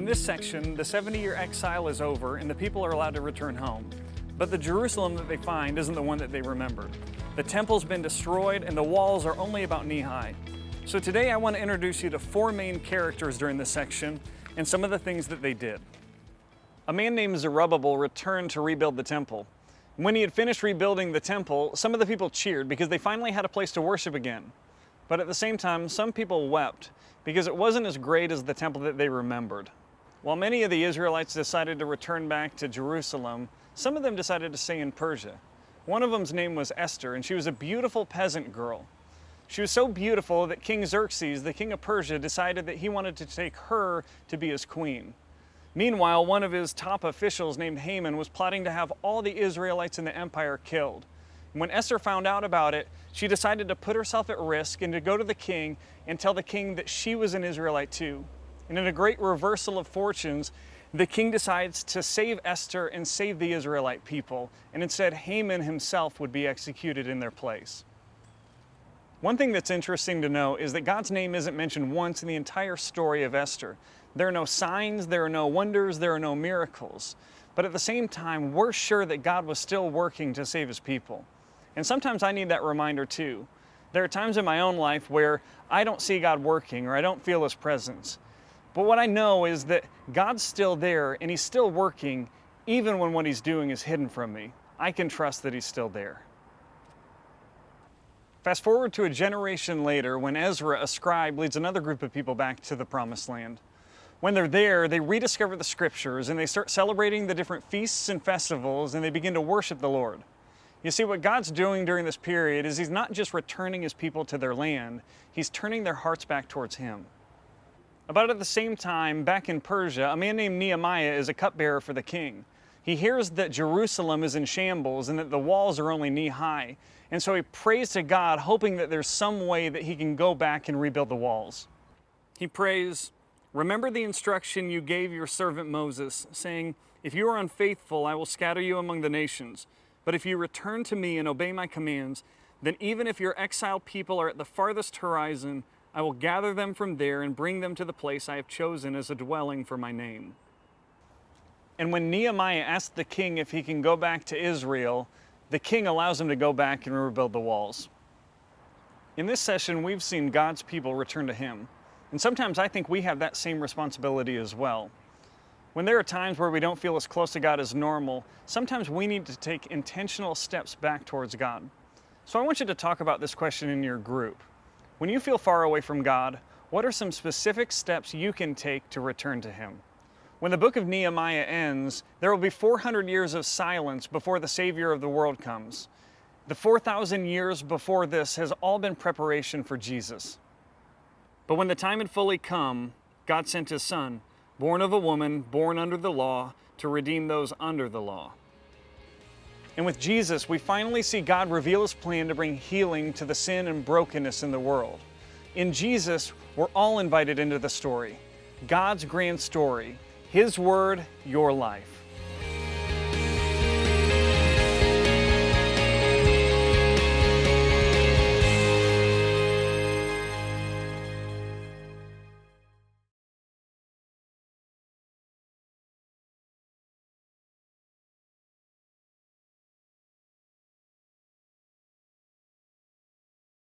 this section, the 70-year exile is over and the people are allowed to return home. But the Jerusalem that they find isn't the one that they remembered. The temple's been destroyed and the walls are only about knee-high. So today I want to introduce you to four main characters during this section and some of the things that they did. A man named Zerubbabel returned to rebuild the temple. When he had finished rebuilding the temple, some of the people cheered because they finally had a place to worship again. But at the same time, some people wept because it wasn't as great as the temple that they remembered. While many of the Israelites decided to return back to Jerusalem, some of them decided to stay in Persia. One of them's name was Esther, and she was a beautiful peasant girl. She was so beautiful that King Xerxes, the king of Persia, decided that he wanted to take her to be his queen. Meanwhile, one of his top officials named Haman was plotting to have all the Israelites in the empire killed. When Esther found out about it, she decided to put herself at risk and to go to the king and tell the king that she was an Israelite too. And in a great reversal of fortunes, the king decides to save Esther and save the Israelite people, and instead Haman himself would be executed in their place. One thing that's interesting to know is that God's name isn't mentioned once in the entire story of Esther. There are no signs, there are no wonders, there are no miracles. But at the same time, we're sure that God was still working to save his people. And sometimes I need that reminder too. There are times in my own life where I don't see God working or I don't feel his presence. But what I know is that God's still there and he's still working even when what he's doing is hidden from me. I can trust that he's still there. Fast forward to a generation later when Ezra, a scribe, leads another group of people back to the Promised Land. When they're there, they rediscover the scriptures and they start celebrating the different feasts and festivals and they begin to worship the Lord. You see, what God's doing during this period is he's not just returning his people to their land, he's turning their hearts back towards him. About at the same time, back in Persia, a man named Nehemiah is a cupbearer for the king. He hears that Jerusalem is in shambles and that the walls are only knee-high, and so he prays to God, hoping that there's some way that he can go back and rebuild the walls. He prays, "Remember the instruction you gave your servant Moses, saying, 'If you are unfaithful, I will scatter you among the nations. But if you return to me and obey my commands, then even if your exiled people are at the farthest horizon, I will gather them from there and bring them to the place I have chosen as a dwelling for my name.'" And when Nehemiah asks the king if he can go back to Israel, the king allows him to go back and rebuild the walls. In this session, we've seen God's people return to him. And sometimes I think we have that same responsibility as well. When there are times where we don't feel as close to God as normal, sometimes we need to take intentional steps back towards God. So I want you to talk about this question in your group. When you feel far away from God, what are some specific steps you can take to return to him? When the book of Nehemiah ends, there will be 400 years of silence before the Savior of the world comes. The 4,000 years before this has all been preparation for Jesus. But when the time had fully come, God sent his Son, born of a woman, born under the law, to redeem those under the law. And with Jesus, we finally see God reveal his plan to bring healing to the sin and brokenness in the world. In Jesus, we're all invited into the story. God's grand story. His word, your life.